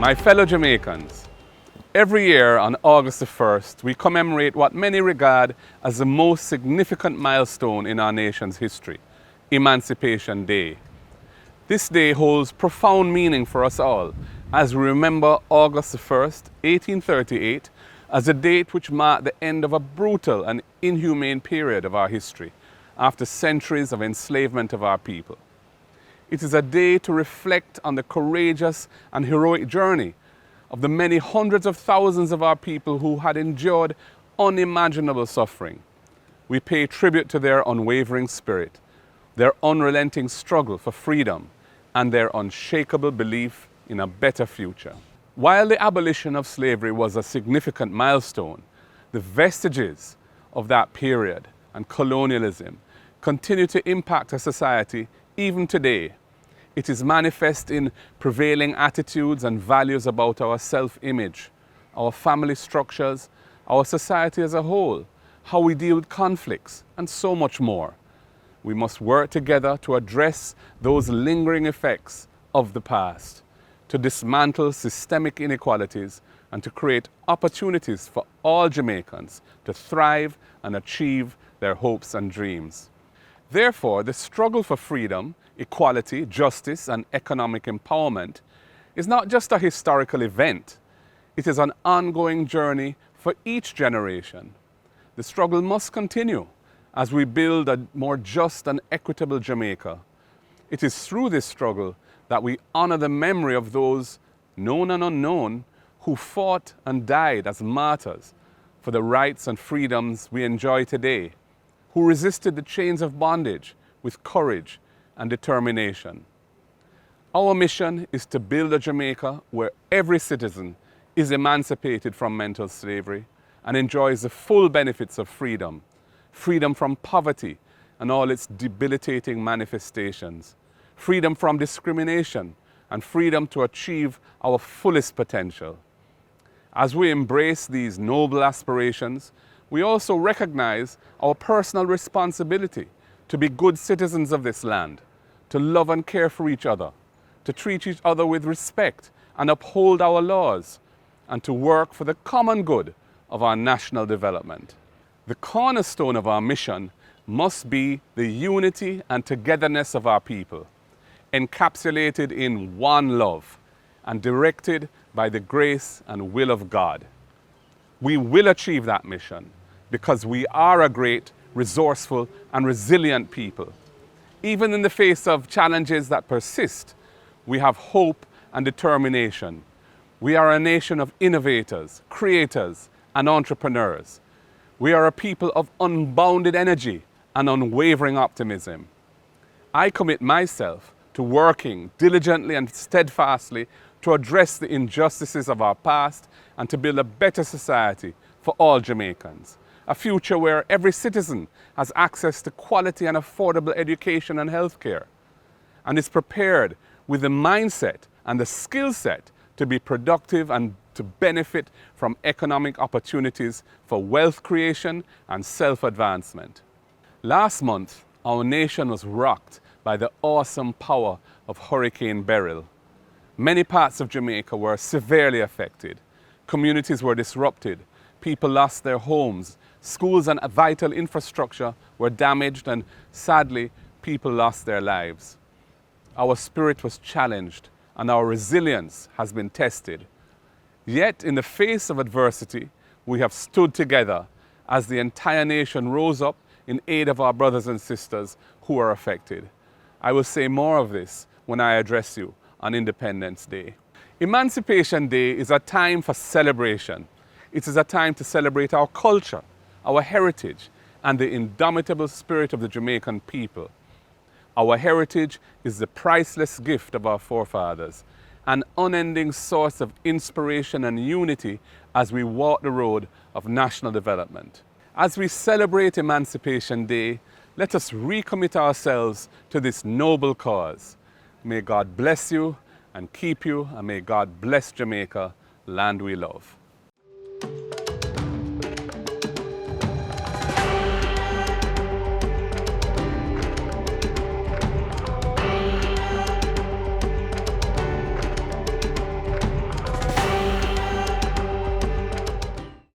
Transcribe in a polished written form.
My fellow Jamaicans, every year on August the 1st, we commemorate what many regard as the most significant milestone in our nation's history, Emancipation Day. This day holds profound meaning for us all as we remember August the 1st, 1838, as a date which marked the end of a brutal and inhumane period of our history after centuries of enslavement of our people. It is a day to reflect on the courageous and heroic journey of the many hundreds of thousands of our people who had endured unimaginable suffering. We pay tribute to their unwavering spirit, their unrelenting struggle for freedom, and their unshakable belief in a better future. While the abolition of slavery was a significant milestone, the vestiges of that period and colonialism continue to impact our society even today. It is manifest in prevailing attitudes and values about our self-image, our family structures, our society as a whole, how we deal with conflicts, and so much more. We must work together to address those lingering effects of the past, to dismantle systemic inequalities, and to create opportunities for all Jamaicans to thrive and achieve their hopes and dreams. Therefore, the struggle for freedom, equality, justice, and economic empowerment is not just a historical event. It is an ongoing journey for each generation. The struggle must continue as we build a more just and equitable Jamaica. It is through this struggle that we honor the memory of those, known and unknown, who fought and died as martyrs for the rights and freedoms we enjoy today, who resisted the chains of bondage with courage and determination. Our mission is to build a Jamaica where every citizen is emancipated from mental slavery and enjoys the full benefits of freedom, freedom from poverty and all its debilitating manifestations, freedom from discrimination, and freedom to achieve our fullest potential. As we embrace these noble aspirations, we also recognize our personal responsibility to be good citizens of this land, to love and care for each other, to treat each other with respect and uphold our laws, and to work for the common good of our national development. The cornerstone of our mission must be the unity and togetherness of our people, encapsulated in one love and directed by the grace and will of God. We will achieve that mission because we are a great, resourceful, and resilient people. Even in the face of challenges that persist, we have hope and determination. We are a nation of innovators, creators, and entrepreneurs. We are a people of unbounded energy and unwavering optimism. I commit myself to working diligently and steadfastly to address the injustices of our past and to build a better society for all Jamaicans. A future where every citizen has access to quality and affordable education and healthcare, and is prepared with the mindset and the skill set to be productive and to benefit from economic opportunities for wealth creation and self-advancement. Last month, our nation was rocked by the awesome power of Hurricane Beryl. Many parts of Jamaica were severely affected. Communities were disrupted. People lost their homes. Schools and vital infrastructure were damaged, and sadly, people lost their lives. Our spirit was challenged and our resilience has been tested. Yet, in the face of adversity, we have stood together as the entire nation rose up in aid of our brothers and sisters who are affected. I will say more of this when I address you on Independence Day. Emancipation Day is a time for celebration. It is a time to celebrate our culture, our heritage, and the indomitable spirit of the Jamaican people. Our heritage is the priceless gift of our forefathers, an unending source of inspiration and unity as we walk the road of national development. As we celebrate Emancipation Day, let us recommit ourselves to this noble cause. May God bless you and keep you, and may God bless Jamaica, land we love.